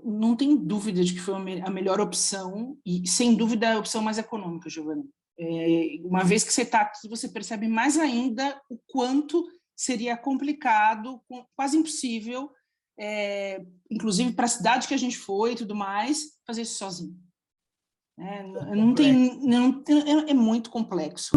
não tem dúvida de que foi a melhor opção e, sem dúvida, a opção mais econômica, Giovanni. Uma vez que você está aqui, você percebe mais ainda o quanto seria complicado, quase impossível, inclusive para a cidade que a gente foi e tudo mais, fazer isso sozinho. Não tem, é muito complexo.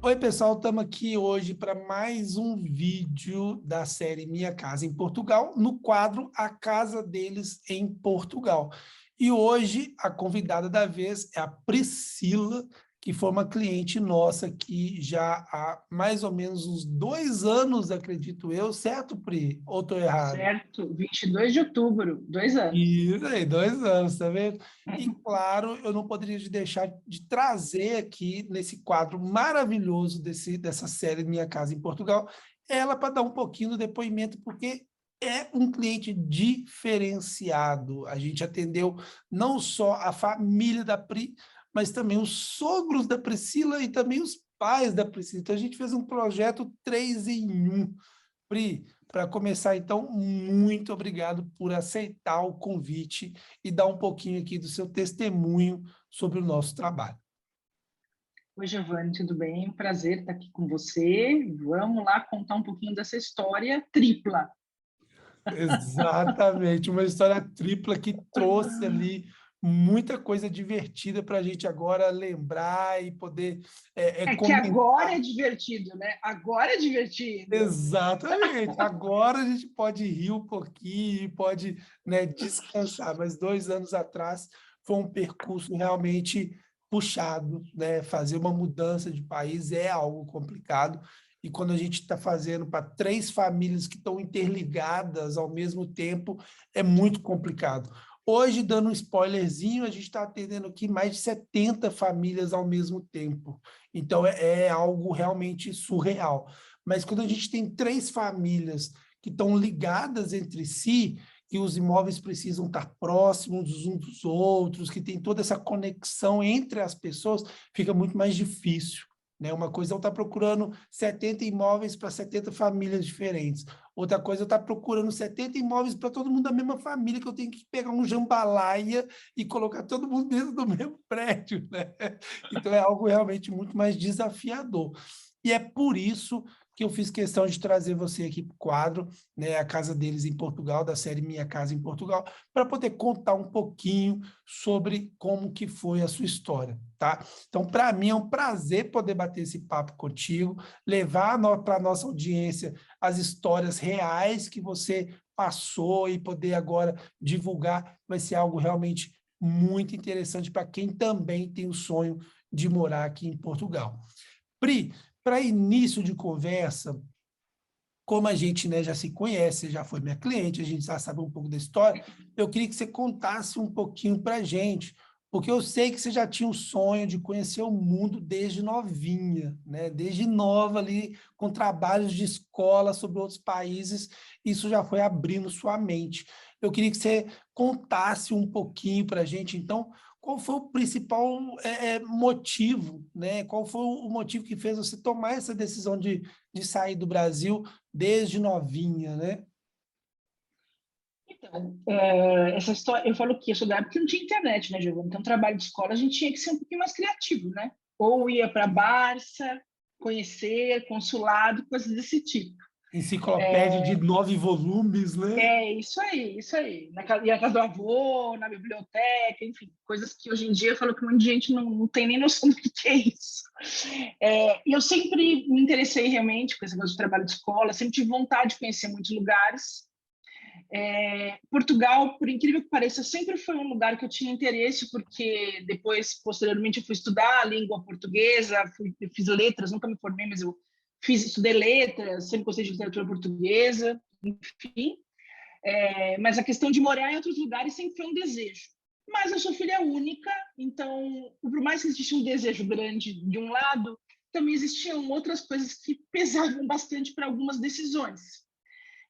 Oi, pessoal, estamos aqui hoje para mais um vídeo da série Minha Casa em Portugal, no quadro A Casa Deles em Portugal. E hoje a convidada da vez é a Priscila, que foi uma cliente nossa aqui já há mais ou menos uns 2 anos, acredito eu, certo, Pri? Ou estou errado? Certo, 22 de outubro, 2 anos. Isso aí, 2 anos, tá vendo? E, claro, eu não poderia deixar de trazer aqui, nesse quadro maravilhoso dessa série Minha Casa em Portugal, ela para dar um pouquinho do depoimento, porque é um cliente diferenciado. A gente atendeu não só a família da Pri, mas também os sogros da Priscila e também os pais da Priscila. Então, a gente fez um projeto 3 em 1. Pri, para começar, então, muito obrigado por aceitar o convite e dar um pouquinho aqui do seu testemunho sobre o nosso trabalho. Oi, Giovanni, tudo bem? Prazer estar aqui com você. Vamos lá contar um pouquinho dessa história tripla. Exatamente, uma história tripla que trouxe ali muita coisa divertida para a gente agora lembrar e poder Que agora comentar. é divertido, né? Agora é divertido. Exatamente. Agora a gente pode rir um pouquinho, pode, né, descansar, mas 2 anos atrás foi um percurso realmente puxado, né? Fazer uma mudança de país é algo complicado, e quando a gente está fazendo para 3 famílias que estão interligadas ao mesmo tempo, é muito complicado. Hoje, dando um spoilerzinho, a gente está atendendo aqui mais de 70 famílias ao mesmo tempo. Então, é algo realmente surreal. Mas quando a gente tem 3 famílias que estão ligadas entre si, que os imóveis precisam estar próximos uns dos outros, que tem toda essa conexão entre as pessoas, fica muito mais difícil, né? Uma coisa é eu estar procurando 70 imóveis para 70 famílias diferentes. Outra coisa é eu estar procurando 70 imóveis para todo mundo da mesma família, que eu tenho que pegar um jambalaya e colocar todo mundo dentro do mesmo prédio, né? Então é algo realmente muito mais desafiador. E é por isso que eu fiz questão de trazer você aqui para o quadro, né, a casa deles em Portugal, da série Minha Casa em Portugal, para poder contar um pouquinho sobre como que foi a sua história, tá? Então, para mim é um prazer poder bater esse papo contigo, levar para a nossa audiência as histórias reais que você passou e poder agora divulgar, vai ser algo realmente muito interessante para quem também tem o sonho de morar aqui em Portugal. Pri, para início de conversa, como a gente, né, já se conhece, já foi minha cliente, a gente já sabe um pouco da história, eu queria que você contasse um pouquinho para a gente, porque eu sei que você já tinha o sonho de conhecer o mundo desde novinha, né? Desde nova ali, com trabalhos de escola sobre outros países, isso já foi abrindo sua mente. Eu queria que você contasse um pouquinho para a gente, então, qual foi o principal motivo, né? Qual foi o motivo que fez você tomar essa decisão de sair do Brasil desde novinha, né? Então, essa história, eu falo que eu sou da época que não tinha internet, né, Giovanni? Então, trabalho de escola, a gente tinha que ser um pouquinho mais criativo, né? Ou ia para Barça, conhecer, consulado, coisas desse tipo. Enciclopédia de 9 volumes, né? Isso aí, isso aí. Ia na casa do avô, na biblioteca, enfim, coisas que hoje em dia eu falo que muita gente não tem nem noção do que é isso. E eu sempre me interessei realmente com esse negócio de trabalho de escola, sempre tive vontade de conhecer muitos lugares. Portugal, por incrível que pareça, sempre foi um lugar que eu tinha interesse, porque depois, posteriormente, eu fui estudar a língua portuguesa, eu fiz letras, nunca me formei, mas eu estudei letras, sempre gostei de literatura portuguesa, enfim. Mas a questão de morar em outros lugares sempre foi um desejo. Mas eu sou filha única, então, por mais que existisse um desejo grande de um lado, também existiam outras coisas que pesavam bastante para algumas decisões.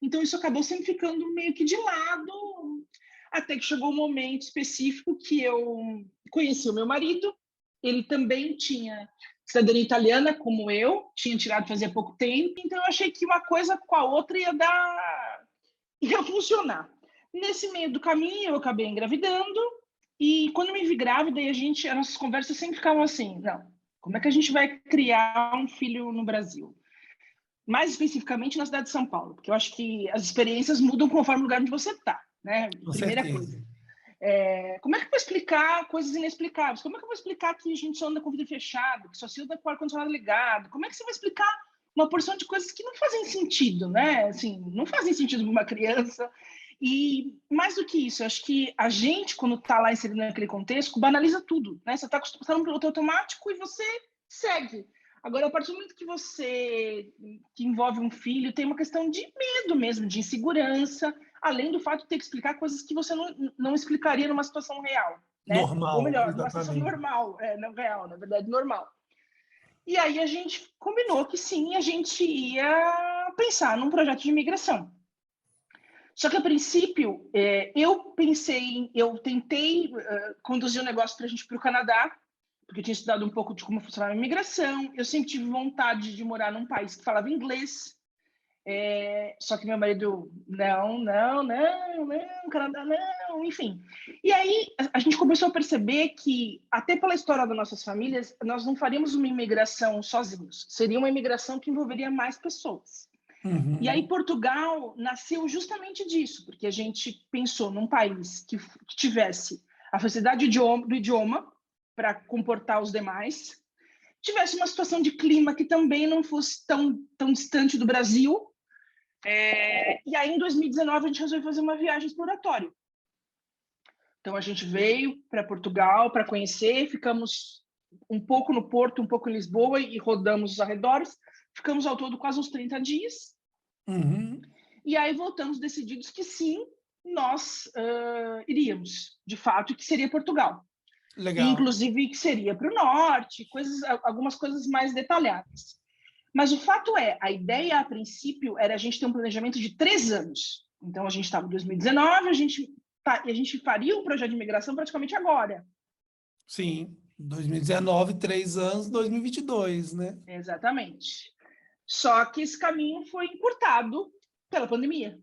Então, isso acabou sempre ficando meio que de lado, até que chegou um momento específico que eu conheci o meu marido. Ele também tinha cidadania italiana, como eu, tinha tirado fazia pouco tempo, então eu achei que uma coisa com a outra ia funcionar. Nesse meio do caminho, eu acabei engravidando, e quando me vi grávida, as nossas conversas sempre ficavam assim, não, como é que a gente vai criar um filho no Brasil? Mais especificamente na cidade de São Paulo, porque eu acho que as experiências mudam conforme o lugar onde você está, né? Com Primeira certeza. coisa. Como é que eu vou explicar coisas inexplicáveis? Como é que eu vou explicar que a gente só anda com o vidro fechado, que só se anda com o ar-condicionado ligado? Como é que você vai explicar uma porção de coisas que não fazem sentido, né? Assim, não fazem sentido para uma criança. E mais do que isso, eu acho que a gente, quando está lá inserido naquele contexto, banaliza tudo, né? Você está acostumado no piloto automático e você segue. Agora, a partir do momento que envolve um filho, tem uma questão de medo mesmo, de insegurança, além do fato de ter que explicar coisas que você não explicaria numa situação real, né? Ou Normal, melhor, numa situação exatamente. normal, não real, na verdade, normal. E aí a gente combinou que sim, a gente ia pensar num projeto de imigração. Só que, a princípio, eu tentei conduzir o negócio para a gente ir para o Canadá, porque eu tinha estudado um pouco de como funcionava a imigração, eu sempre tive vontade de morar num país que falava inglês, só que meu marido, não, Canadá não, enfim. E aí a gente começou a perceber que, até pela história das nossas famílias, nós não faríamos uma imigração sozinhos, seria uma imigração que envolveria mais pessoas. E aí Portugal nasceu justamente disso, porque a gente pensou num país que tivesse a facilidade do idioma para comportar os demais, tivesse uma situação de clima que também não fosse tão distante do Brasil. E aí, em 2019, a gente resolveu fazer uma viagem exploratória. Então, a gente veio para Portugal para conhecer, ficamos um pouco no Porto, um pouco em Lisboa e rodamos os arredores. Ficamos ao todo quase uns 30 dias. E aí voltamos decididos que sim, nós iríamos, de fato, que seria Portugal. E, Legal. inclusive, que seria para o norte, algumas coisas mais detalhadas. Mas o fato é, a ideia, a princípio, era a gente ter um planejamento de 3 anos. Então, a gente estava em 2019, a gente faria um projeto de imigração praticamente agora. Sim, 2019, 3 anos, 2022, né? Exatamente. Só que esse caminho foi encurtado pela pandemia.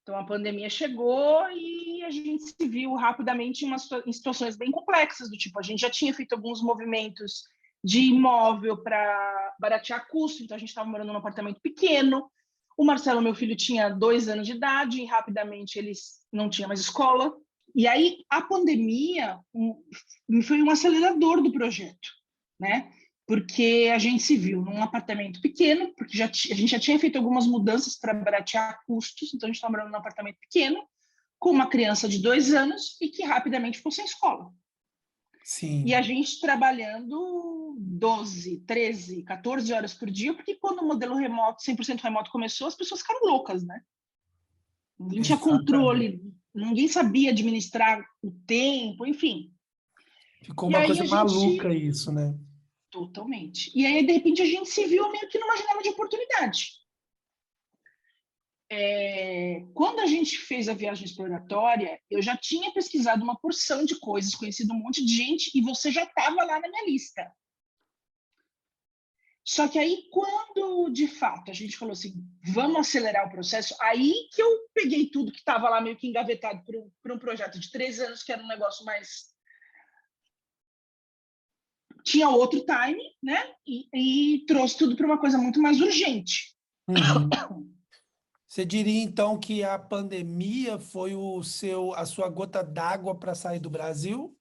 Então, a pandemia chegou e a gente se viu rapidamente em situações bem complexas, do tipo, a gente já tinha feito alguns movimentos de imóvel para baratear custo, então a gente estava morando num apartamento pequeno. O Marcelo, meu filho, tinha 2 anos de idade e rapidamente eles não tinham mais escola. E aí a pandemia foi um acelerador do projeto, né? Porque a gente se viu num apartamento pequeno, porque a gente já tinha feito algumas mudanças para baratear custos, então a gente estava morando num apartamento pequeno, com uma criança de 2 anos e que rapidamente ficou sem escola. E Sim. a gente trabalhando 12, 13, 14 horas por dia, porque quando o modelo remoto, 100% remoto começou, as pessoas ficaram loucas, né? Ninguém tinha Exatamente. controle, ninguém sabia administrar o tempo, enfim. Ficou E uma aí coisa a maluca gente... isso, né? Totalmente. E aí, de repente, a gente se viu meio que numa janela de oportunidade. Quando a gente fez a viagem exploratória, eu já tinha pesquisado uma porção de coisas, conhecido um monte de gente, e você já estava lá na minha lista. Só que aí, quando, de fato, a gente falou assim, vamos acelerar o processo, aí que eu peguei tudo que estava lá meio que engavetado por um projeto de 3 anos, que era um negócio mais... Tinha outro time, né? E trouxe tudo para uma coisa muito mais urgente. Você diria então que a pandemia foi a sua gota d'água para sair do Brasil?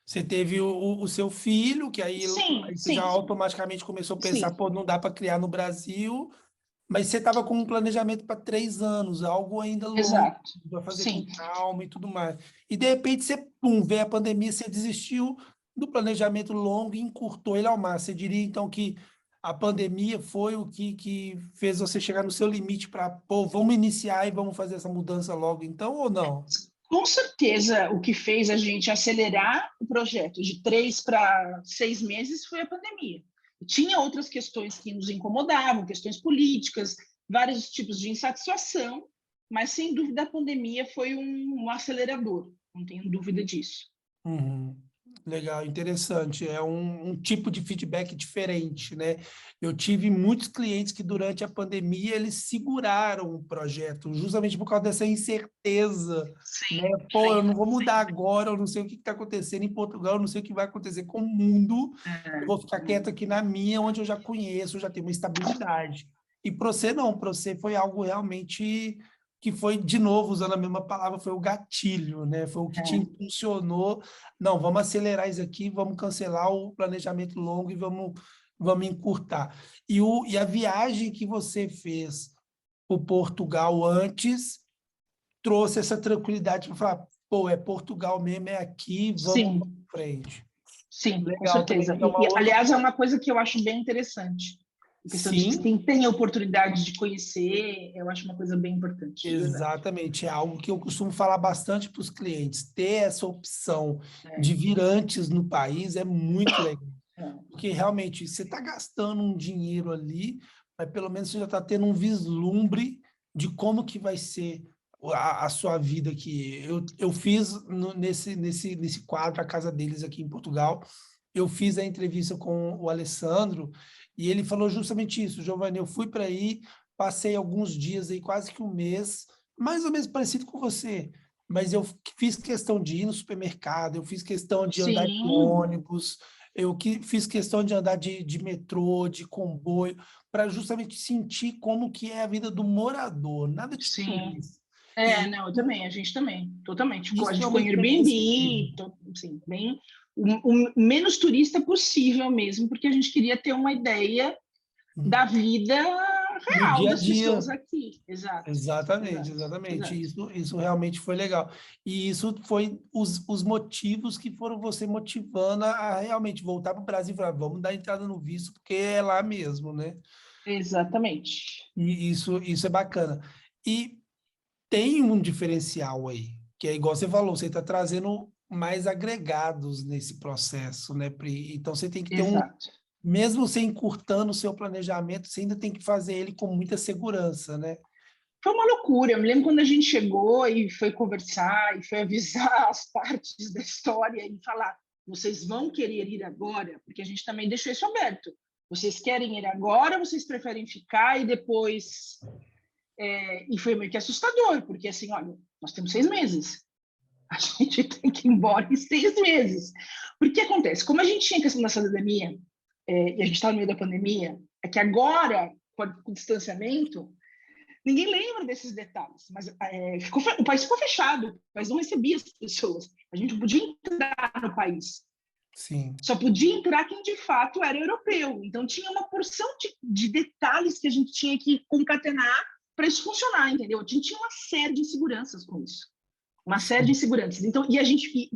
Você teve o seu filho, que Sim, aí você já sim, automaticamente começou a pensar, sim, pô, não dá para criar no Brasil, mas você estava com um planejamento para 3 anos, algo ainda longo, exato. para fazer com Sim. calma e tudo mais. E de repente você, pum, veio a pandemia, você desistiu do planejamento longo e encurtou ele ao máximo. Você diria então que a pandemia foi o que fez você chegar no seu limite para, pô, vamos iniciar e vamos fazer essa mudança logo então, ou não? Com certeza, o que fez a gente acelerar o projeto de 3 para 6 meses foi a pandemia. Tinha outras questões que nos incomodavam, questões políticas, vários tipos de insatisfação, mas sem dúvida a pandemia foi um acelerador, não tenho dúvida disso. Uhum. Legal, interessante. É um tipo de feedback diferente, né? Eu tive muitos clientes que durante a pandemia eles seguraram o projeto, justamente por causa dessa incerteza, né? Sim, Pô, eu sim, não vou sim. mudar agora, eu não sei o que está acontecendo em Portugal, eu não sei o que vai acontecer com o mundo. Eu É, vou ficar quieto aqui na minha, onde eu já conheço, eu já tenho uma estabilidade. E para você não, para você foi algo realmente que foi, de novo, usando a mesma palavra, foi o gatilho, né? Foi o que te é. impulsionou. Não, vamos acelerar isso aqui, vamos cancelar o planejamento longo e vamos encurtar. E a viagem que você fez para Portugal antes trouxe essa tranquilidade para falar, pô, é Portugal mesmo, é aqui, vamos para Sim, frente. sim, com Legal também, certeza. que é uma outra. Aliás, é uma coisa que eu acho bem interessante. A questão de que Sim, quem tem a oportunidade de conhecer, eu acho uma coisa bem importante, de verdade. exatamente, é algo que eu costumo falar bastante para os clientes. Ter essa opção É, de vir antes no país é muito legal. é, Porque realmente você está gastando um dinheiro ali, mas pelo menos você já está tendo um vislumbre de como que vai ser a sua vida aqui. Eu fiz nesse quadro, a casa deles aqui em Portugal, eu fiz a entrevista com o Alessandro e ele falou justamente isso, Giovanni, eu fui para aí, passei alguns dias aí, quase que um mês, mais ou menos parecido com você, mas eu fiz questão de ir no supermercado, eu fiz questão de andar de sim, ônibus, fiz questão de andar de metrô, de comboio, para justamente sentir como que é a vida do morador, nada de sim. turista. É, E não, eu também, a gente também, totalmente. A isso é gente uma ficou em experiência incrível. Airbnb, assim, bem, o menos turista possível mesmo, porque a gente queria ter uma ideia da vida Do real dia a das pessoas dia. aqui. Exato, Exatamente, exato, exatamente. exato. Isso realmente foi legal. E isso foi os motivos que foram você motivando a realmente voltar para o Brasil e falar, vamos dar entrada no visto, porque é lá mesmo, né? Exatamente. E isso é bacana. E tem um diferencial aí, que é igual você falou, você está trazendo mais agregados nesse processo, né, Pri? Então você tem que ter Exato. mesmo você encurtando o seu planejamento, você ainda tem que fazer ele com muita segurança, né? Foi uma loucura. Eu me lembro quando a gente chegou e foi conversar e foi avisar as partes da história e falar: vocês vão querer ir agora? Porque a gente também deixou isso aberto. Vocês querem ir agora? Vocês preferem ficar e depois? E foi meio que assustador, porque assim, olha, nós temos 6 meses. A gente tem que ir embora em 6 meses. Porque acontece, como a gente tinha questão da cidadania, e a gente estava no meio da pandemia, é que agora, com o distanciamento, ninguém lembra desses detalhes, mas o país ficou fechado, o país não recebia as pessoas, a gente não podia entrar no país, Sim, só podia entrar quem de fato era europeu. Então tinha uma porção de detalhes que a gente tinha que concatenar para isso funcionar, entendeu? A gente tinha uma série de inseguranças com isso, uma série de sim, inseguranças. Então,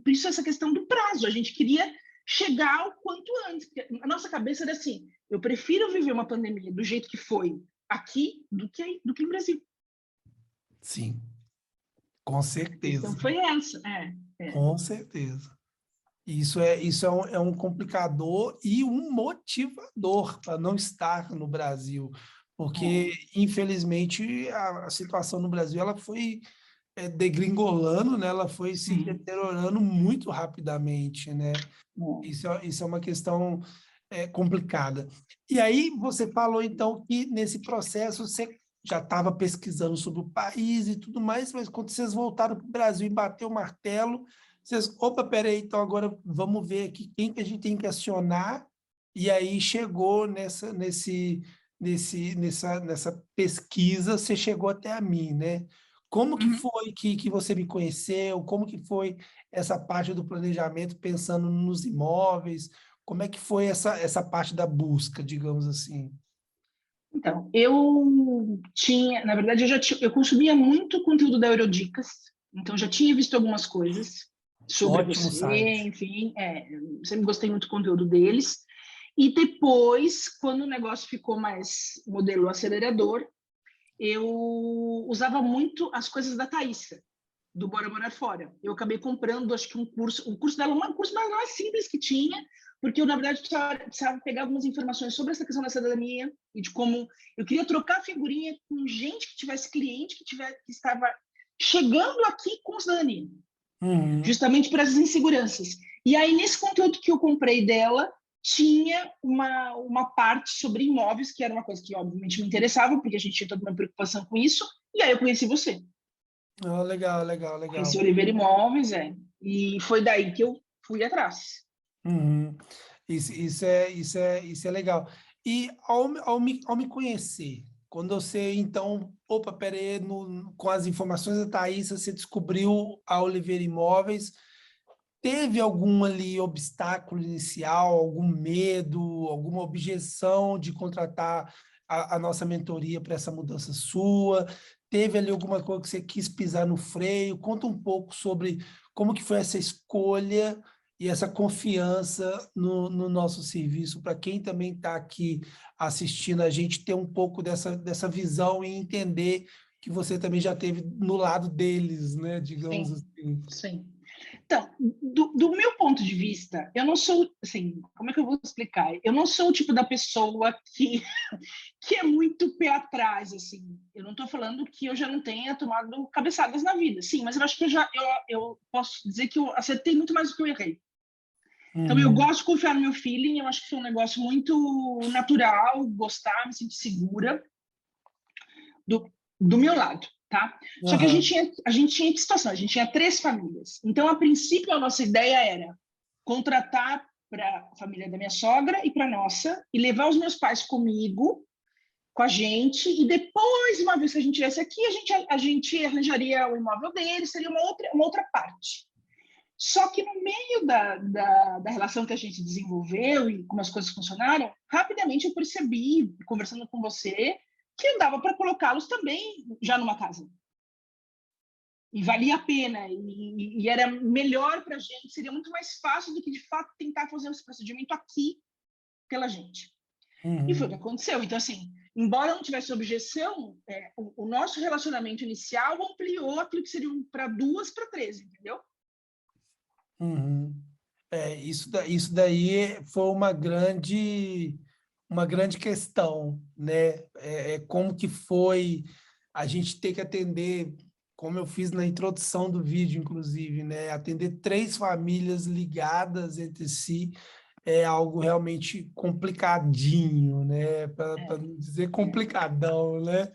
por isso essa questão do prazo, a gente queria chegar o quanto antes. A nossa cabeça era assim: eu prefiro viver uma pandemia do jeito que foi aqui do que no Brasil. sim, com A questão certeza, foi essa. com certeza. Isso é um complicador e um motivador para não estar no Brasil, porque, É, infelizmente, a situação no Brasil ela foi degringolando, né? Ela foi se sim. deteriorando muito rapidamente, né? É. Isso é uma questão complicada. E aí você falou, então, que nesse processo você já estava pesquisando sobre o país e tudo mais, mas quando vocês voltaram para o Brasil e bateu o martelo, vocês, opa, peraí, então agora vamos ver aqui quem que a gente tem que acionar, e aí chegou nessa pesquisa, você chegou até a mim, né? Como que Uhum. foi que você me conheceu? Como que foi essa parte do planejamento pensando nos imóveis? Como é que foi essa parte da busca, digamos assim? Então, eu tinha, na verdade, eu consumia muito conteúdo da Eurodicas, então já tinha visto algumas coisas sobre Ótimo você, site. enfim, eu sempre gostei muito do conteúdo deles. E depois, quando o negócio ficou mais modelo acelerador, eu usava muito as coisas da Thaísa, do Bora Morar Fora. Eu acabei comprando, acho que o curso dela, um curso mais simples que tinha, porque eu, na verdade, precisava pegar algumas informações sobre essa questão da cidadania e de como eu queria trocar figurinha com gente que tivesse cliente que estava chegando aqui com cidadania, Uhum. justamente por essas inseguranças. E aí, nesse conteúdo que eu comprei dela, tinha uma parte sobre imóveis, que era uma coisa que, obviamente, me interessava, porque a gente tinha toda uma preocupação com isso. E aí eu conheci você. Oh, legal, legal, Conheci legal. Oliveira Imóveis, e foi daí que eu fui atrás. Uhum. Isso é legal. E ao me conhecer, quando você, então, opa, peraí, com as informações da Thaís, você descobriu a Oliveira Imóveis, teve algum ali obstáculo inicial, algum medo, alguma objeção de contratar a nossa mentoria para essa mudança sua? Teve ali alguma coisa que você quis pisar no freio? Conta um pouco sobre como que foi essa escolha e essa confiança no nosso serviço, para quem também está aqui assistindo a gente ter um pouco dessa visão e entender que você também já teve no lado deles, né? Digamos Sim, assim. sim. Então, do meu ponto de vista, eu não sou, assim, como é que eu vou explicar? Eu não sou o tipo da pessoa que é muito pé atrás, assim. Eu não estou falando que eu já não tenha tomado cabeçadas na vida, sim, mas eu acho que eu posso dizer que eu acertei muito mais do que eu errei. Então, eu Uhum, gosto de confiar no meu feeling, eu acho que foi um negócio muito natural, gostar, me sentir segura do meu lado, tá? Só que aham, a gente tinha que situação, a gente tinha 3 famílias. Então, a princípio, a nossa ideia era contratar para a família da minha sogra e para a nossa, e levar os meus pais comigo, com a gente, e depois, uma vez que a gente estivesse aqui, a gente arranjaria o imóvel deles, seria uma outra parte. Só que no meio da relação que a gente desenvolveu e como as coisas funcionaram, rapidamente eu percebi, conversando com você, que dava para colocá-los também já numa casa. E valia a pena, e era melhor para a gente, seria muito mais fácil do que, de fato, tentar fazer esse procedimento aqui pela gente. E foi o que uhum, aconteceu. Então, assim, embora eu não tivesse objeção, o nosso relacionamento inicial ampliou aquilo que seriam para 2 para 3, entendeu? uhum. Isso daí foi uma grande questão, né? Como que foi a gente ter que atender, como eu fiz na introdução do vídeo, inclusive, né? Atender 3 famílias ligadas entre si é algo realmente complicadinho, né? Para É, não dizer é, complicadão, né?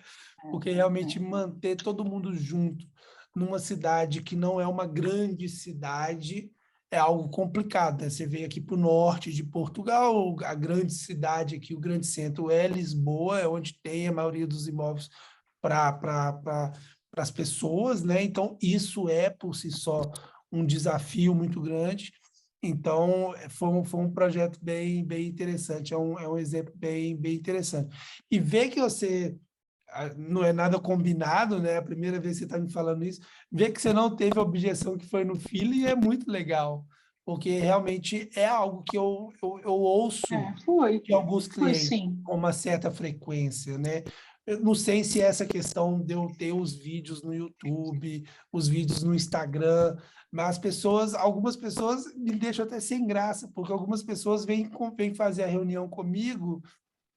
Porque é, realmente é. manter todo mundo junto numa cidade que não é uma grande cidade é algo complicado, né? Você vem aqui para o norte de Portugal, a grande cidade aqui, o grande centro é Lisboa, é onde tem a maioria dos imóveis para as pessoas, né? Então, isso é por si só um desafio muito grande. Então, foi um projeto bem interessante, é um exemplo bem interessante. E ver que você não é nada combinado, né? A primeira vez que você está me falando isso, ver que você não teve a objeção que foi no feeling é muito legal, porque realmente é algo que eu ouço Foi, de alguns foi clientes sim. com uma certa frequência, né? Eu não sei se essa questão de eu ter os vídeos no YouTube, os vídeos no Instagram, mas algumas pessoas me deixam até sem graça, porque algumas pessoas vêm fazer a reunião comigo,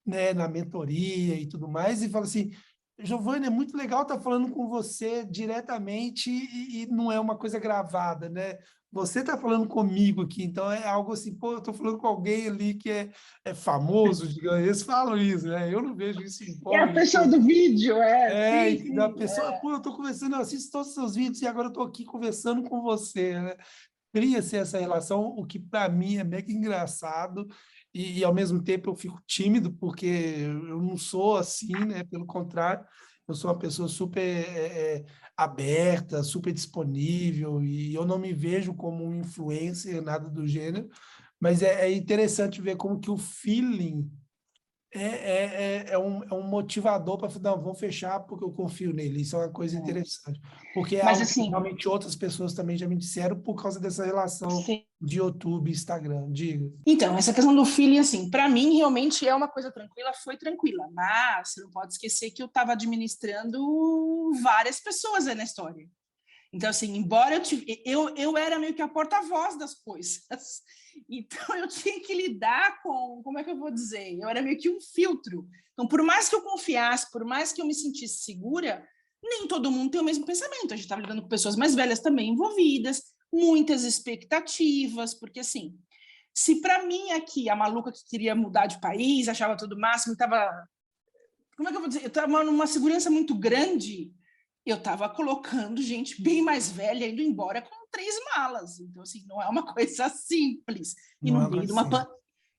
né, na mentoria e tudo mais, e fala assim, Giovanni, é muito legal estar falando com você diretamente e não é uma coisa gravada, né? Você está falando comigo aqui, então é algo assim, pô, eu estou falando com alguém ali que é famoso, digamos, eles falam isso, né? Eu não vejo isso em É a Poli, pessoa do vídeo, sim, e da sim. pessoa, pô, eu estou conversando, eu assisto todos os seus vídeos e agora eu estou aqui conversando com você, né? Cria-se essa relação, o que para mim é mega engraçado e ao mesmo tempo eu fico tímido porque eu não sou assim, né? Pelo contrário, eu sou uma pessoa super aberta, super disponível e eu não me vejo como um influencer, nada do gênero, mas é interessante ver como que o feeling é um motivador para falar, não, vamos fechar porque eu confio nele. Isso é uma coisa É. interessante. Porque é Mas, algo que assim, realmente outras pessoas também já me disseram por causa dessa relação sim. de YouTube e Instagram. Diga. Então, essa questão do feeling, assim, para mim realmente é uma coisa tranquila, foi tranquila, mas você não pode esquecer que eu estava administrando várias pessoas aí na história. Então, assim, embora eu era meio que a porta-voz das coisas, então eu tinha que lidar com, como é que eu vou dizer? Eu era meio que um filtro. Então, por mais que eu confiasse, por mais que eu me sentisse segura, nem todo mundo tem o mesmo pensamento. A gente estava lidando com pessoas mais velhas também envolvidas, muitas expectativas, porque assim, se para mim aqui, a maluca que queria mudar de país, achava tudo máximo, estava, como é que eu vou dizer? Eu estava numa segurança muito grande, eu estava colocando gente bem mais velha indo embora com 3 malas. Então, assim, não é uma coisa simples. E Não no é meio mais de uma, simples.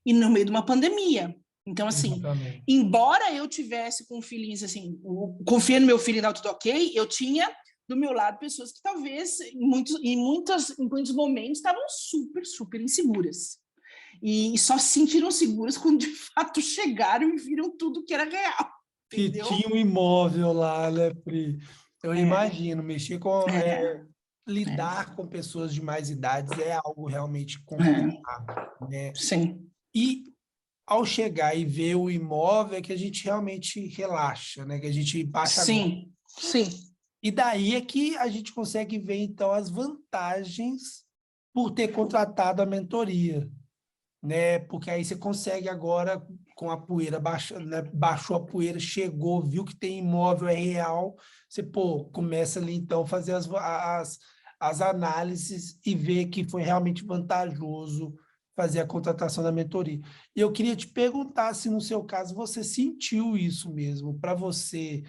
e no meio de uma pandemia. Então, assim, Exatamente. embora eu tivesse com filhinhos, assim, confiando no meu filho e dá tudo ok, eu tinha do meu lado pessoas que talvez em muitos momentos estavam super, super inseguras. E só se sentiram seguras quando de fato chegaram e viram tudo que era real, Que entendeu? tinha um imóvel lá, né, Pri? Eu É, imagino, mexer com, é, é, lidar com pessoas de mais idades é algo realmente é, complicado, né? sim, E ao chegar e ver o imóvel é que a gente realmente relaxa, né? Que a gente baixa a guarda. sim, sim, E daí é que a gente consegue ver, então, as vantagens por ter contratado a mentoria, né? Porque aí você consegue agora, com a poeira baixando, né? Baixou a poeira, chegou, viu que tem imóvel, é real, você, pô, começa ali, então, fazer as análises e ver que foi realmente vantajoso fazer a contratação da mentoria. E eu queria te perguntar se, no seu caso, você sentiu isso mesmo, para você,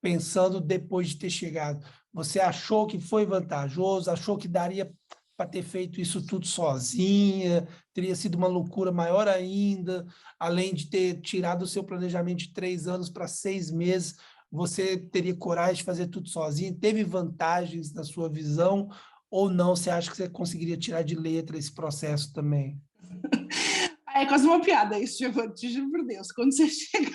pensando depois de ter chegado, você achou que foi vantajoso, achou que daria para ter feito isso tudo sozinha, teria sido uma loucura maior ainda, além de ter tirado o seu planejamento de 3 anos para 6 meses, você teria coragem de fazer tudo sozinho? Teve vantagens na sua visão ou não? Você acha que você conseguiria tirar de letra esse processo também? é quase uma piada isso, Giovanni, te juro por Deus. Quando você chega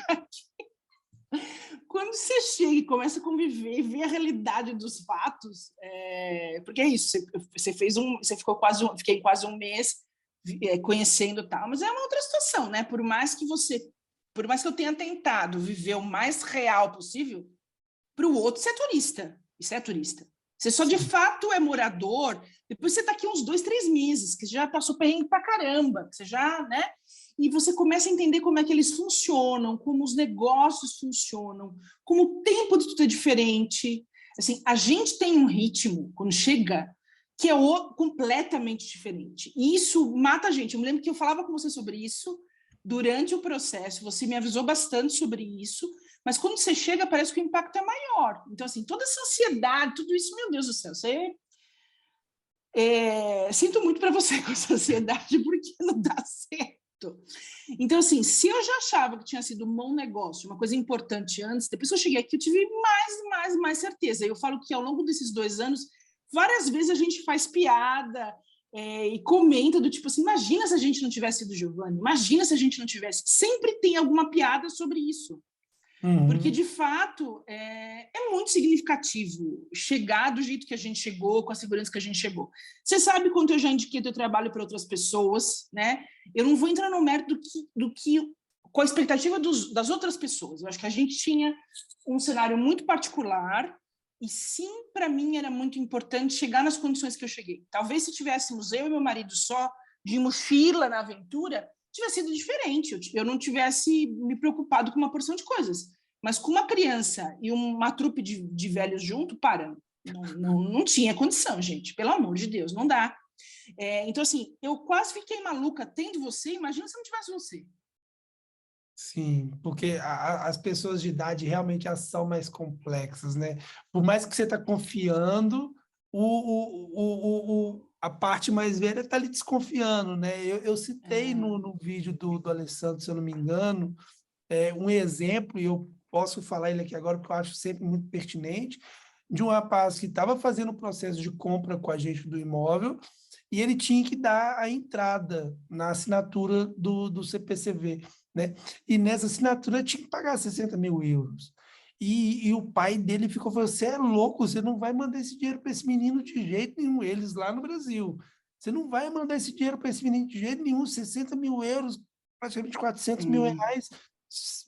e começa a conviver e ver a realidade dos fatos, porque é isso, você ficou fiquei quase um mês conhecendo tal, mas é uma outra situação, né? Por mais que eu tenha tentado viver o mais real possível, para o outro você é turista, isso é turista. Você só de Sim. fato é morador, depois você está aqui uns 2, 3 meses, que você já passou perrengue pra caramba, que você já, né? E você começa a entender como é que eles funcionam, como os negócios funcionam, como o tempo de tudo é diferente. Assim, a gente tem um ritmo, quando chega, que é completamente diferente. E isso mata a gente. Eu me lembro que eu falava com você sobre isso durante o processo, você me avisou bastante sobre isso, mas quando você chega, parece que o impacto é maior. Então, assim, toda essa ansiedade, tudo isso, meu Deus do céu, sinto muito para você com essa ansiedade, porque não dá certo. Então, assim, se eu já achava que tinha sido um bom negócio, uma coisa importante antes, depois que eu cheguei aqui, eu tive mais certeza. Eu falo que ao longo desses 2 anos, várias vezes a gente faz piada e comenta do tipo assim, imagina se a gente não tivesse sido Giovanni, imagina se a gente não tivesse. Sempre tem alguma piada sobre isso. Porque, Uhum. de fato, é muito significativo chegar do jeito que a gente chegou, com a segurança que a gente chegou. Você sabe quanto eu já indiquei teu trabalho para outras pessoas, né? Eu não vou entrar no mérito com a expectativa das outras pessoas. Eu acho que a gente tinha um cenário muito particular e, sim, para mim era muito importante chegar nas condições que eu cheguei. Talvez se tivéssemos eu e meu marido só de mochila na aventura, tivesse sido diferente. Eu não tivesse me preocupado com uma porção de coisas. Mas com uma criança e uma trupe de velhos junto, não tinha condição, gente. Pelo amor de Deus, não dá. Então, assim, eu quase fiquei maluca tendo você. Imagina se não tivesse você. Sim, porque as pessoas de idade realmente elas são mais complexas, né? Por mais que você está confiando, a parte mais velha está ali desconfiando, né? Eu citei no vídeo do Alessandro, se eu não me engano, um exemplo, e eu posso falar ele aqui agora, porque eu acho sempre muito pertinente, de um rapaz que estava fazendo o processo de compra com a gente do imóvel e ele tinha que dar a entrada na assinatura do CPCV, né? E nessa assinatura tinha que pagar 60 mil euros. E o pai dele ficou falando, você é louco, você não vai mandar esse dinheiro para esse menino de jeito nenhum, eles lá no Brasil. Você não vai mandar esse dinheiro para esse menino de jeito nenhum, 60 mil euros, praticamente 400 mil reais,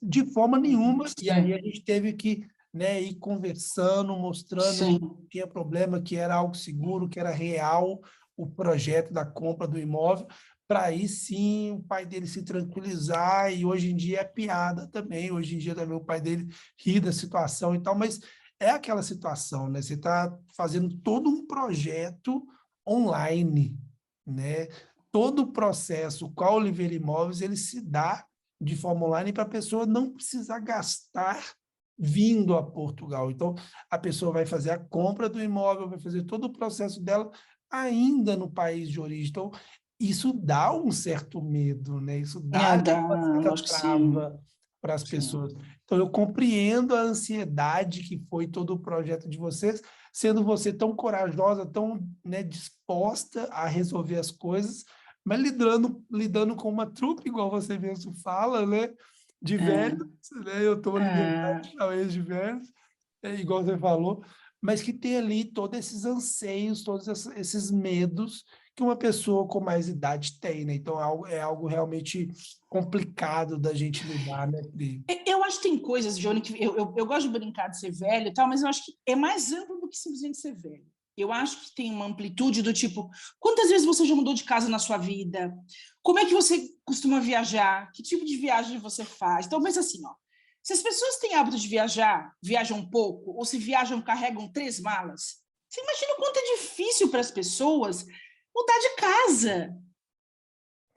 de forma nenhuma. E aí a Sim, gente teve que, né, ir conversando, mostrando que sim. não tinha problema, que era algo seguro, que era real o projeto da compra do imóvel, para aí sim o pai dele se tranquilizar, e hoje em dia é piada também, hoje em dia também o pai dele ri da situação e tal, mas é aquela situação, né? Você está fazendo todo um projeto online, né? Todo o processo com a Oliveira Imóveis, ele se dá de forma online para a pessoa não precisar gastar vindo a Portugal. Então, a pessoa vai fazer a compra do imóvel, vai fazer todo o processo dela ainda no país de origem. Então, isso dá um certo medo, né? Isso dá Dá, uma certa lógico que sim. trava para as Sim. pessoas. Então, eu compreendo a ansiedade que foi todo o projeto de vocês, sendo você tão corajosa, tão, né, disposta a resolver as coisas, mas lidando com uma trupe, igual você mesmo fala, né? De velhos, né? Eu estou lidando É, talvez de velhos, igual você falou, mas que tem ali todos esses anseios, todos esses medos que uma pessoa com mais idade tem, né? Então é algo realmente complicado da gente lidar, né, Pri? eu acho que tem coisas, Johnny, que eu gosto de brincar de ser velho e tal, mas eu acho que é mais amplo do que simplesmente ser velho. Eu acho que tem uma amplitude do tipo, quantas vezes você já mudou de casa na sua vida? Como é que você costuma viajar? Que tipo de viagem você faz? Então, pensa assim, ó, se as pessoas têm hábito de viajar, viajam um pouco, ou se viajam, carregam 3 malas, você imagina o quanto é difícil para as pessoas mudar de casa.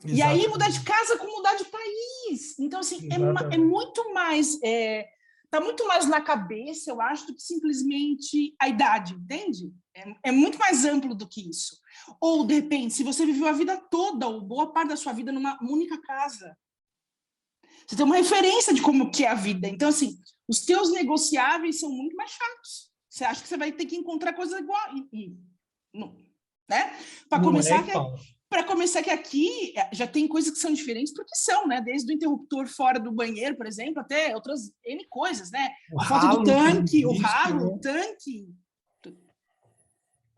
E aí mudar de Exatamente, casa com mudar de país. Então, assim, é exatamente. muito mais. Tá muito mais na cabeça, eu acho, do que simplesmente a idade, entende? É muito mais amplo do que isso. Ou, de repente, se você viveu a vida toda, ou boa parte da sua vida, numa única casa, você tem uma referência de como que é a vida. Então, assim, os teus negociáveis são muito mais chatos. Você acha que você vai ter que encontrar coisas igual. Não, né? Para Não é começar, igual. que aqui já tem coisas que são diferentes porque são, né? Desde o interruptor fora do banheiro, por exemplo, até outras N coisas, né? O A falta do ralo que não tanque, o existe, ralo, o né? tanque.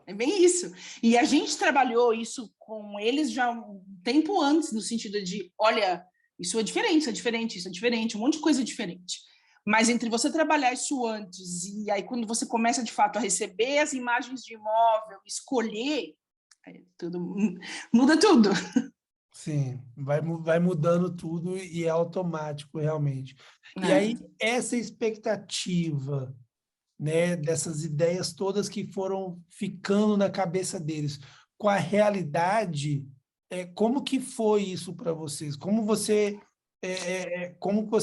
É bem isso. E a gente trabalhou isso com eles já um tempo antes, no sentido de, olha, isso é diferente, isso é diferente, isso é diferente, um monte de coisa diferente. Mas entre você trabalhar isso antes e aí quando você começa de fato a receber as imagens de imóvel, escolher, tudo muda tudo. Sim, vai mudando tudo e é automático, realmente. E aí, É. essa expectativa, né, dessas ideias todas que foram ficando na cabeça deles, com a realidade, como que foi isso para vocês? Como você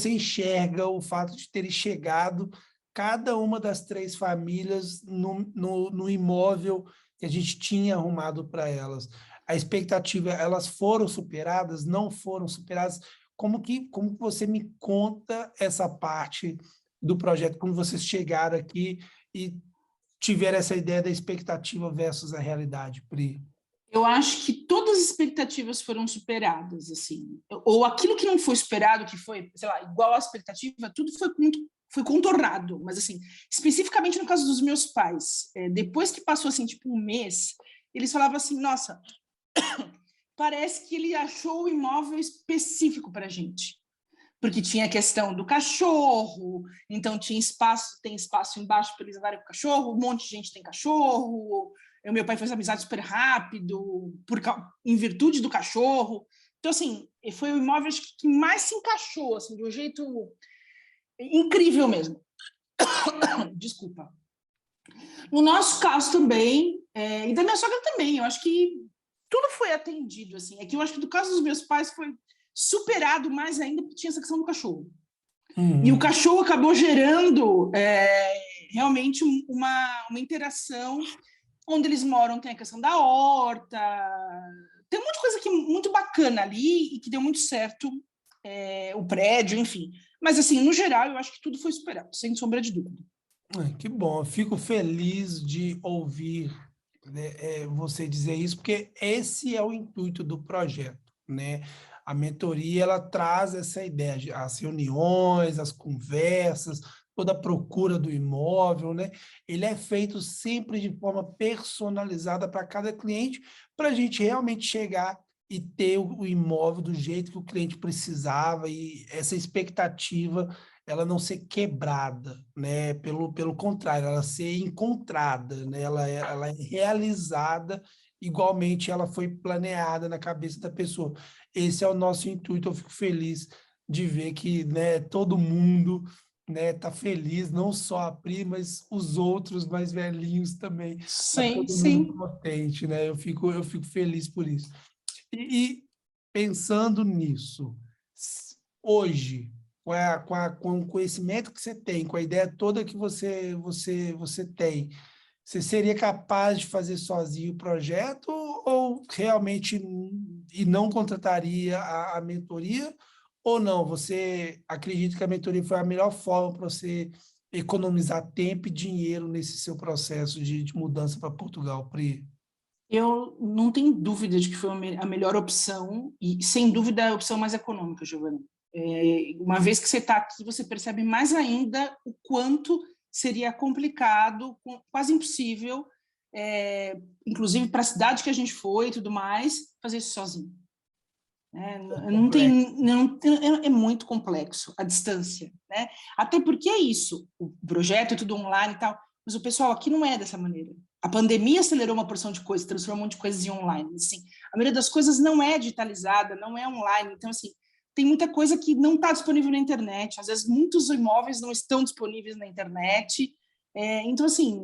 enxerga o fato de terem chegado cada uma das 3 famílias no imóvel que a gente tinha arrumado para elas? A expectativa, elas foram superadas? Não foram superadas? Como que você me conta essa parte do projeto, como vocês chegaram aqui e tiveram essa ideia da expectativa versus a realidade, Pri? Eu acho que todas as expectativas foram superadas, assim. Ou aquilo que não foi superado, que foi, sei lá, igual à expectativa, tudo foi contornado. Mas, assim, especificamente no caso dos meus pais, depois que passou, assim, tipo um mês, eles falavam assim, nossa, parece que ele achou o imóvel específico para a gente. Porque tinha a questão do cachorro, então tem espaço embaixo para eles andarem com o cachorro, um monte de gente tem cachorro, o meu pai fez amizade super rápido, em virtude do cachorro. Então, assim, foi o imóvel que mais se encaixou, assim, de um jeito incrível mesmo. Desculpa. No nosso caso também, e da minha sogra também, eu acho que tudo foi atendido, assim. É que eu acho que do caso dos meus pais foi superado mais ainda porque tinha essa questão do cachorro. E o Uhum. cachorro acabou gerando realmente uma interação onde eles moram, tem a questão da horta, tem um monte de coisa que muito bacana ali e que deu muito certo, o prédio, enfim. Mas, assim, no geral, eu acho que tudo foi superado, sem sombra de dúvida. Que bom, eu fico feliz de ouvir, né, você dizer isso, porque esse é o intuito do projeto, né? A mentoria, ela traz essa ideia, as reuniões, as conversas, toda a procura do imóvel, né? Ele é feito sempre de forma personalizada para cada cliente, para a gente realmente chegar e ter o imóvel do jeito que o cliente precisava e essa expectativa ela não ser quebrada, né? Pelo contrário, ela ser encontrada, né? Ela é realizada igualmente ela foi planeada na cabeça da pessoa. Esse é o nosso intuito. Eu fico feliz de ver que, né, todo mundo né, tá feliz, não só a Pri, mas os outros mais velhinhos também. Tá Sim, todo mundo sim. contente, né? Eu fico feliz por isso. E pensando nisso, hoje, com o conhecimento que você tem, com a ideia toda que você tem, você seria capaz de fazer sozinho o projeto ou realmente e não contrataria a mentoria? Ou não? Você acredita que a mentoria foi a melhor forma para você economizar tempo e dinheiro nesse seu processo de mudança para Portugal, Pri? Eu não tenho dúvida de que foi a melhor opção, e sem dúvida a opção mais econômica, Giovanni. Uma vez que você está aqui, você percebe mais ainda o quanto seria complicado, quase impossível, inclusive para a cidade que a gente foi e tudo mais, fazer isso sozinho. Não Complexo. tem, não, é muito complexo a distância, né? Até porque é isso, o projeto é tudo online e tal, mas o pessoal aqui não é dessa maneira. A pandemia acelerou uma porção de coisas, transformou um monte de coisas em online. Assim, a maioria das coisas não é digitalizada, não é online. Então, assim, tem muita coisa que não está disponível na internet. Às vezes, muitos imóveis não estão disponíveis na internet. Então, assim,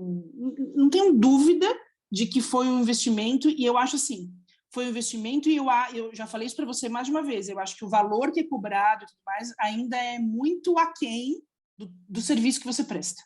não tenho dúvida de que foi um investimento. E eu acho assim, foi um investimento e eu já falei isso para você mais de uma vez. Eu acho que o valor que é cobrado e tudo mais ainda é muito aquém do serviço que você presta,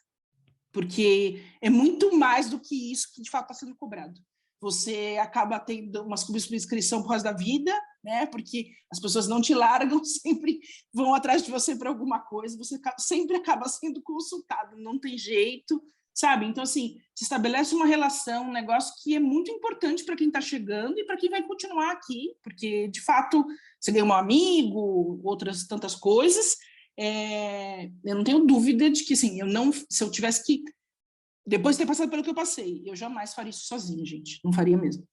porque é muito mais do que isso que de fato está sendo cobrado. Você acaba tendo umas subscrição por causa da vida, né? Porque as pessoas não te largam, sempre vão atrás de você para alguma coisa, você sempre acaba sendo consultado, não tem jeito, sabe? Então, assim, se estabelece uma relação, um negócio que é muito importante para quem está chegando e para quem vai continuar aqui, porque, de fato, você ganha um amigo, outras tantas coisas. Eu não tenho dúvida de que, assim, se eu tivesse que depois de ter passado pelo que eu passei, eu jamais faria isso sozinha, gente. Não faria mesmo.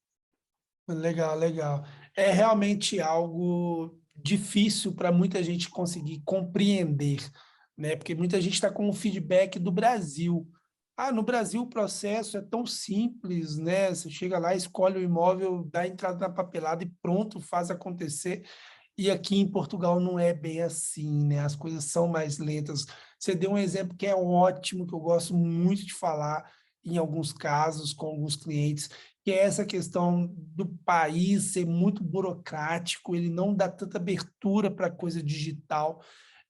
Legal, legal. É realmente algo difícil para muita gente conseguir compreender, né? Porque muita gente está com o feedback do Brasil. Ah, no Brasil o processo é tão simples, né? Você chega lá, escolhe o imóvel, dá entrada na papelada e pronto, faz acontecer. E aqui em Portugal não é bem assim, né? As coisas são mais lentas. Você deu um exemplo que é ótimo, que eu gosto muito de falar em alguns casos com alguns clientes, que é essa questão do país ser muito burocrático, ele não dá tanta abertura para coisa digital.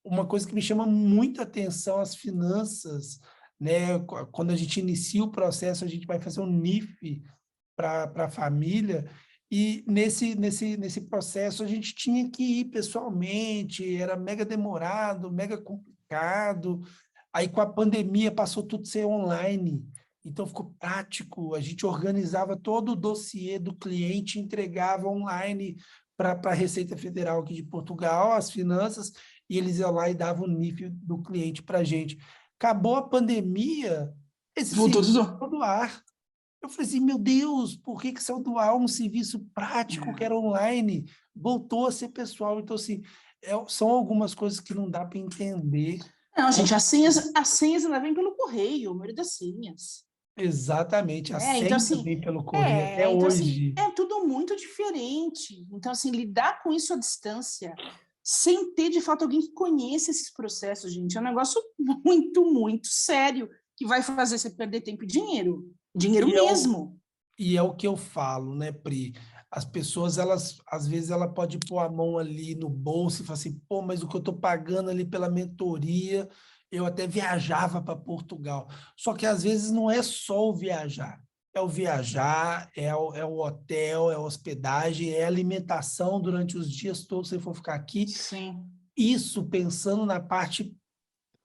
Uma coisa que me chama muita atenção, as finanças, né? Quando a gente inicia o processo, a gente vai fazer um NIF para a família, e nesse processo a gente tinha que ir pessoalmente, era mega demorado, mega complicado. Aí com a pandemia passou tudo a ser online, então ficou prático, a gente organizava todo o dossiê do cliente, entregava online para a Receita Federal aqui de Portugal, as finanças, e eles iam lá e davam o NIF do cliente para a gente. Acabou a pandemia, esse Voltou serviço tudo. ficou do ar. Eu falei assim, meu Deus, por que saiu do ar um serviço prático que era online? Voltou a ser pessoal. Então, assim, são algumas coisas que não dá para entender. Não, Como... gente, as senhas ainda vem pelo correio, a maioria das senhas. Exatamente, a Então, senha assim, vem pelo correio até hoje. é tudo muito diferente. Então, assim, lidar com isso à distância, sem ter, de fato, alguém que conheça esses processos, gente, é um negócio muito, muito sério, que vai fazer você perder tempo e dinheiro. Dinheiro E é o, mesmo. e é o que eu falo, né, Pri? As pessoas, elas, às vezes, ela pode pôr a mão ali no bolso e falar assim, pô, mas o que eu estou pagando ali pela mentoria, eu até viajava para Portugal. Só que, às vezes, não é só o viajar. É o viajar, é o hotel, é a hospedagem, é a alimentação durante os dias todos que você for ficar aqui. Sim, Isso pensando na parte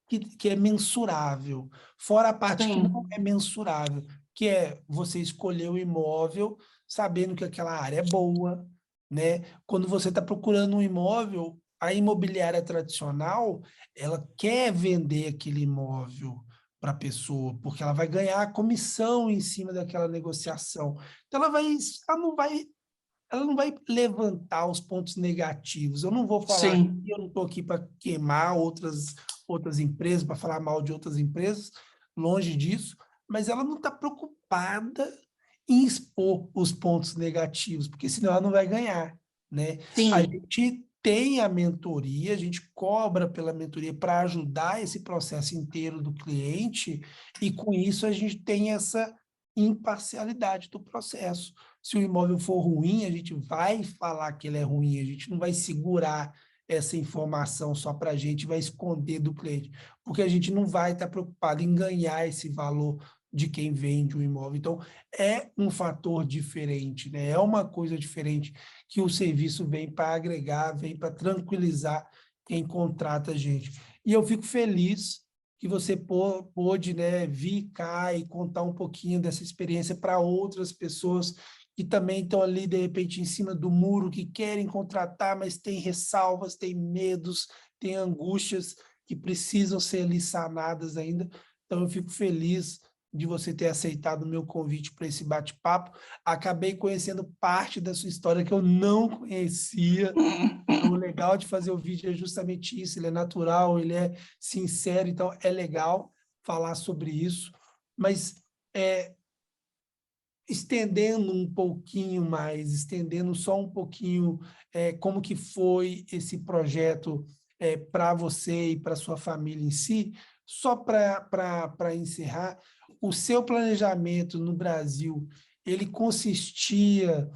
que é mensurável, fora a parte que não sim. é mensurável, que é você escolher o imóvel sabendo que aquela área é boa, né? Quando você está procurando um imóvel, a imobiliária tradicional, ela quer vender aquele imóvel para a pessoa, porque ela vai ganhar a comissão em cima daquela negociação. Então ela não vai levantar os pontos negativos. Eu não vou falar que Sim. eu não estou aqui para queimar outras empresas, para falar mal de outras empresas, longe disso, mas ela não está preocupada em expor os pontos negativos, porque senão ela não vai ganhar, né? A Sim. gente tem a mentoria, a gente cobra pela mentoria para ajudar esse processo inteiro do cliente, e com isso a gente tem essa imparcialidade do processo. Se o imóvel for ruim, a gente vai falar que ele é ruim, a gente não vai segurar essa informação só para a gente, vai esconder do cliente, porque a gente não vai estar preocupado em ganhar esse valor de quem vende o imóvel. Então, é um fator diferente, né? É uma coisa diferente que o serviço vem para agregar, vem para tranquilizar quem contrata a gente. E eu fico feliz que você pôde, né, vir cá e contar um pouquinho dessa experiência para outras pessoas que também estão ali, de repente, em cima do muro, que querem contratar, mas têm ressalvas, têm medos, têm angústias que precisam ser ali sanadas ainda. Então, eu fico feliz de você ter aceitado o meu convite para esse bate-papo. Acabei conhecendo parte da sua história que eu não conhecia. O legal de fazer o vídeo é justamente isso, ele é natural, ele é sincero, então é legal falar sobre isso, mas estendendo um pouquinho mais, estendendo só um pouquinho como que foi esse projeto para você e para sua família em si, só para encerrar, o seu planejamento no Brasil, ele consistia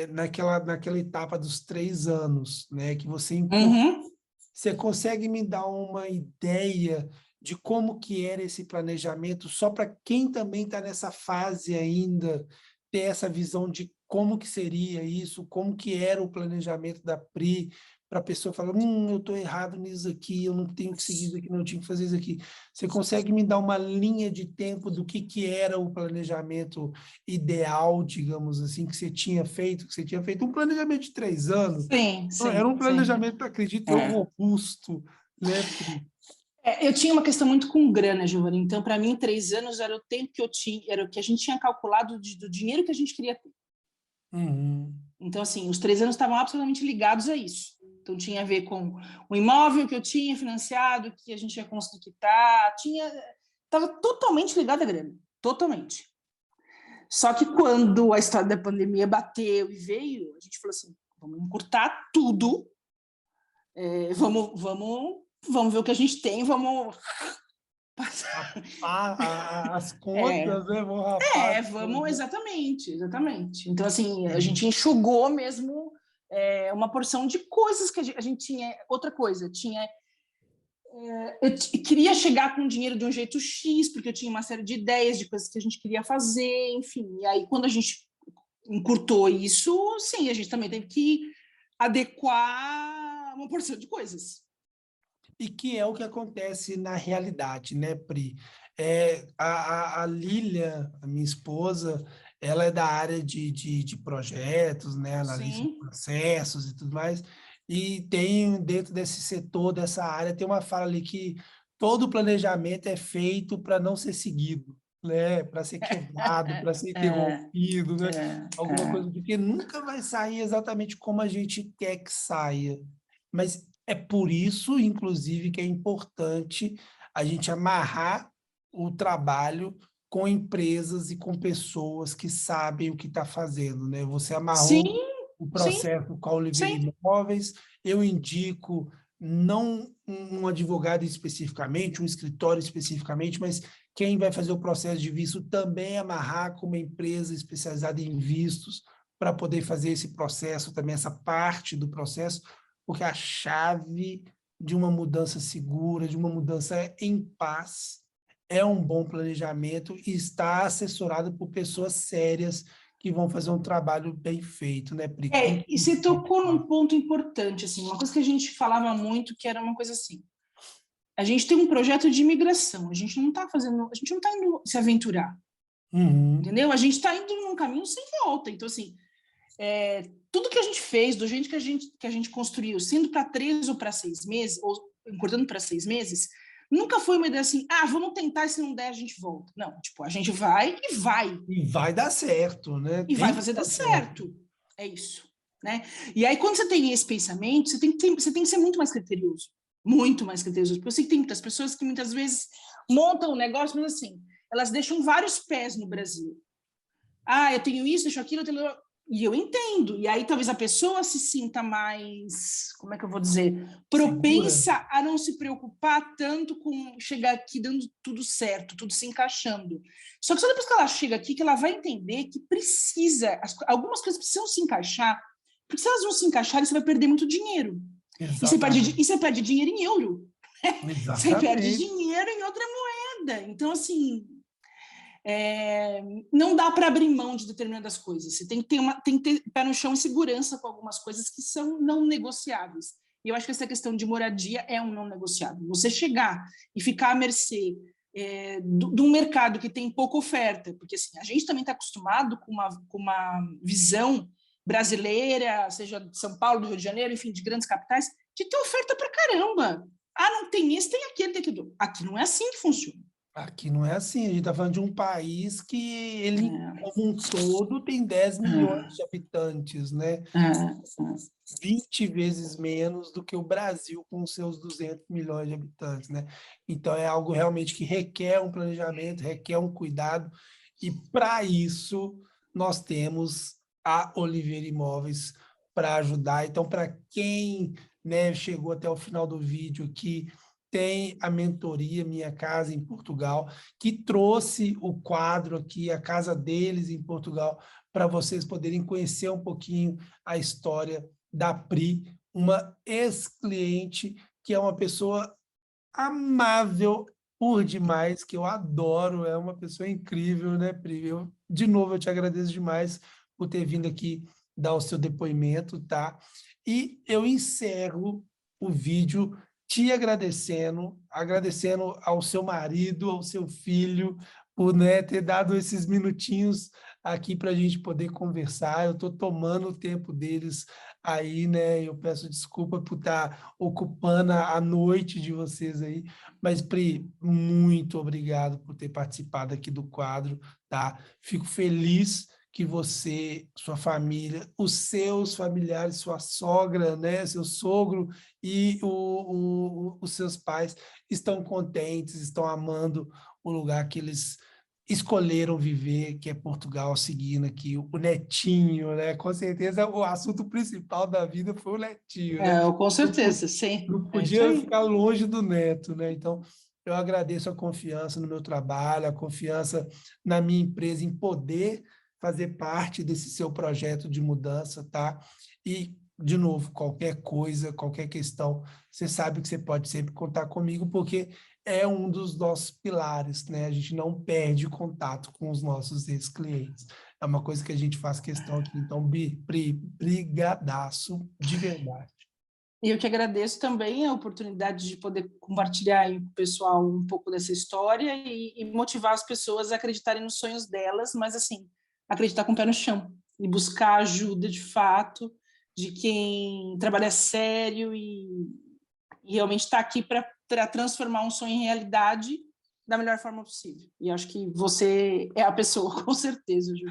naquela etapa dos 3 anos, né, que você Uhum. você consegue me dar uma ideia de como que era esse planejamento, só para quem também está nessa fase ainda, ter essa visão de como que seria isso, como que era o planejamento da Pri, para a pessoa falar, eu estou errado nisso aqui, eu não tenho que seguir isso aqui, não, eu tinha que fazer isso aqui. Você consegue me dar uma linha de tempo do que era o planejamento ideal, digamos assim, que você tinha feito, um planejamento de 3 anos, Sim, era um sim, sim. planejamento, acredito eu, robusto, né, Pri? Eu tinha uma questão muito com grana, Giovanni. Então, para mim, 3 anos era o tempo que eu tinha, era o que a gente tinha calculado do dinheiro que a gente queria ter. Uhum. Então, assim, os 3 anos estavam absolutamente ligados a isso. Então, tinha a ver com o imóvel que eu tinha financiado, que a gente ia conseguir quitar, estava totalmente ligado à grana, totalmente. Só que quando a história da pandemia bateu e veio, a gente falou assim, vamos encurtar tudo, vamos ver o que a gente tem, vamos passar. As contas, né, vão rapar as Vamos, contas. exatamente. Então, assim, a Uhum. gente enxugou mesmo uma porção de coisas que a gente tinha. Outra coisa, eu queria chegar com o dinheiro de um jeito X, porque eu tinha uma série de ideias de coisas que a gente queria fazer, enfim. E aí, quando a gente encurtou isso, sim, a gente também teve que adequar uma porção de coisas. E que é o que acontece na realidade, né, Pri? A Lília, a minha esposa, ela é da área de projetos, né, analista de Sim. processos e tudo mais, e tem, dentro desse setor, dessa área, tem uma fala ali que todo planejamento é feito para não ser seguido, né, para ser quebrado, para ser interrompido, né, alguma coisa, porque nunca vai sair exatamente como a gente quer que saia. Mas é por isso, inclusive, que é importante a gente amarrar o trabalho com empresas e com pessoas que sabem o que está fazendo, né? Você Sim, amarrou o sim, processo com a Oliveira sim. Imóveis, eu indico não um advogado especificamente, um escritório especificamente, mas quem vai fazer o processo de visto também amarrar com uma empresa especializada em vistos para poder fazer esse processo, também essa parte do processo, porque a chave de uma mudança segura, de uma mudança em paz, é um bom planejamento e está assessorado por pessoas sérias que vão fazer um trabalho bem feito, né, Pri? E você tocou num ponto importante, assim, uma coisa que a gente falava muito, que era uma coisa assim, a gente tem um projeto de imigração, a gente não está indo se aventurar, Uhum. entendeu? A gente está indo num caminho sem volta. Então, assim, tudo que a gente fez, do jeito que a gente construiu, sendo para 3 ou para 6 meses, ou encurtando para 6 meses, nunca foi uma ideia assim, vamos tentar, e se não der, a gente volta. Não, tipo, a gente vai e vai. E vai dar certo, né? E vai Tem que fazer dar dar certo. certo. É isso. Né? E aí, quando você tem esse pensamento, você tem que ser muito mais criterioso. Muito mais criterioso. Porque eu sei que tem muitas pessoas que muitas vezes montam um negócio, mas assim, elas deixam vários pés no Brasil. Eu tenho isso, deixo aquilo, E eu entendo. E aí talvez a pessoa se sinta mais, como é que eu vou dizer, Segura? propensa a não se preocupar tanto com chegar aqui dando tudo certo, tudo se encaixando. Só que só depois que ela chega aqui que ela vai entender que precisa, algumas coisas precisam se encaixar, porque se elas não se encaixarem, você vai perder muito dinheiro. Exatamente. E você perde dinheiro em euro. Você perde Exatamente. dinheiro em outra moeda. Então, assim, não dá para abrir mão de determinadas coisas. Você tem que ter pé no chão e segurança com algumas coisas que são não negociáveis. E eu acho que essa questão de moradia é um não negociável. Você chegar e ficar à mercê de um mercado que tem pouca oferta, porque assim, a gente também está acostumado com uma visão brasileira, seja de São Paulo, do Rio de Janeiro, enfim, de grandes capitais, de ter oferta para caramba. Ah, não tem isso, tem aquilo, tem aquilo. Aqui não é assim que funciona. Aqui não é assim, a gente está falando de um país que ele, É, como um todo, tem 10 milhões é, de habitantes, né? é. 20 vezes menos do que o Brasil com seus 200 milhões de habitantes, né? Então é algo realmente que requer um planejamento, requer um cuidado, e para isso nós temos a Oliveira Imóveis para ajudar. Então, para quem, né, chegou até o final do vídeo aqui, tem a mentoria Minha Casa em Portugal, que trouxe o quadro aqui, a casa deles em Portugal, para vocês poderem conhecer um pouquinho a história da Pri, uma ex-cliente que é uma pessoa amável por demais, que eu adoro, é uma pessoa incrível, né, Pri? De novo, eu te agradeço demais por ter vindo aqui dar o seu depoimento, tá? E eu encerro o vídeo te agradecendo, agradecendo ao seu marido, ao seu filho, por, né, ter dado esses minutinhos aqui para a gente poder conversar. Eu estou tomando o tempo deles aí, né? Eu peço desculpa por estar ocupando a noite de vocês aí, mas, Pri, muito obrigado por ter participado aqui do quadro, tá? Fico feliz que você, sua família, os seus familiares, sua sogra, né, seu sogro e os seus pais estão contentes, estão amando o lugar que eles escolheram viver, que é Portugal, seguindo aqui o netinho, né? Com certeza o assunto principal da vida foi o netinho, né? Com Não, certeza, sim. não É isso podia aí. ficar longe do neto, né? Então, eu agradeço a confiança no meu trabalho, a confiança na minha empresa em poder fazer parte desse seu projeto de mudança, tá? E, de novo, qualquer coisa, qualquer questão, você sabe que você pode sempre contar comigo, porque é um dos nossos pilares, né? A gente não perde contato com os nossos ex-clientes. É uma coisa que a gente faz questão aqui. Então, brigadaço, de verdade. E eu que agradeço também a oportunidade de poder compartilhar aí com o pessoal um pouco dessa história e motivar as pessoas a acreditarem nos sonhos delas, mas assim, acreditar com o pé no chão e buscar ajuda de fato de quem trabalha sério e realmente está aqui para transformar um sonho em realidade da melhor forma possível. E acho que você é a pessoa, com certeza, Ju.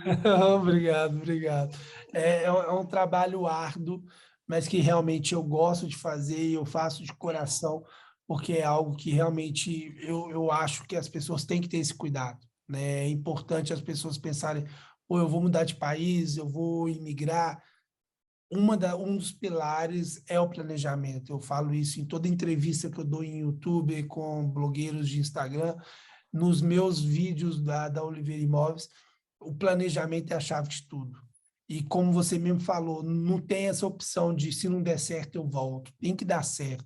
Obrigado, obrigado. É um trabalho árduo, mas que realmente eu gosto de fazer e eu faço de coração, porque é algo que realmente eu acho que as pessoas têm que ter esse cuidado, né? É importante as pessoas pensarem, pô, eu vou mudar de país, eu vou imigrar. Um dos pilares é o planejamento. Eu falo isso em toda entrevista que eu dou em YouTube com blogueiros de Instagram, nos meus vídeos da Oliveira Imóveis. O planejamento é a chave de tudo. E como você mesmo falou, não tem essa opção de se não der certo, eu volto. Tem que dar certo.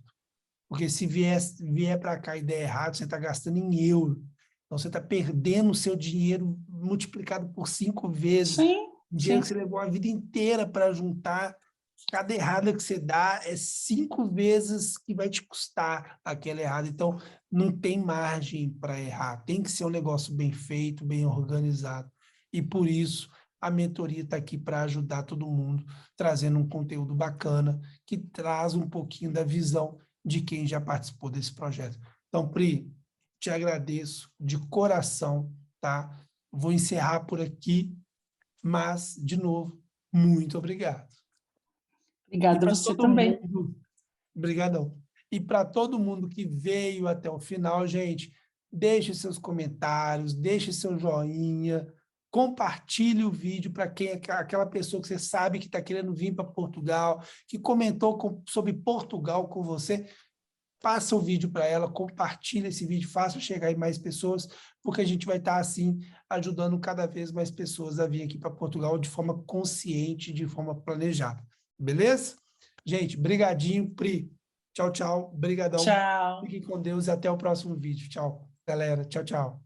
Porque se vier para cá e der errado, você está gastando em euro. Então, você está perdendo o seu dinheiro multiplicado por 5 vezes. Sim, Dinheiro que você sim. levou a vida inteira para juntar. Cada errada que você dá é 5 vezes que vai te custar aquela errada. Então, não tem margem para errar. Tem que ser um negócio bem feito, bem organizado. E por isso, a mentoria está aqui para ajudar todo mundo, trazendo um conteúdo bacana, que traz um pouquinho da visão de quem já participou desse projeto. Então, Pri, te agradeço de coração, tá? Vou encerrar por aqui, mas, de novo, muito obrigado. E Obrigada a para você todo também. mundo, obrigadão. E para todo mundo que veio até o final, gente, deixe seus comentários, deixe seu joinha, compartilhe o vídeo para aquela pessoa que você sabe que está querendo vir para Portugal, que comentou sobre Portugal com você. Passa o vídeo para ela, compartilha esse vídeo, faça chegar em mais pessoas, porque a gente vai estar, assim, ajudando cada vez mais pessoas a vir aqui para Portugal de forma consciente, de forma planejada. Beleza? Gente, brigadinho, Pri. Tchau, tchau. Brigadão. Tchau. Fiquem com Deus e até o próximo vídeo. Tchau, galera. Tchau, tchau.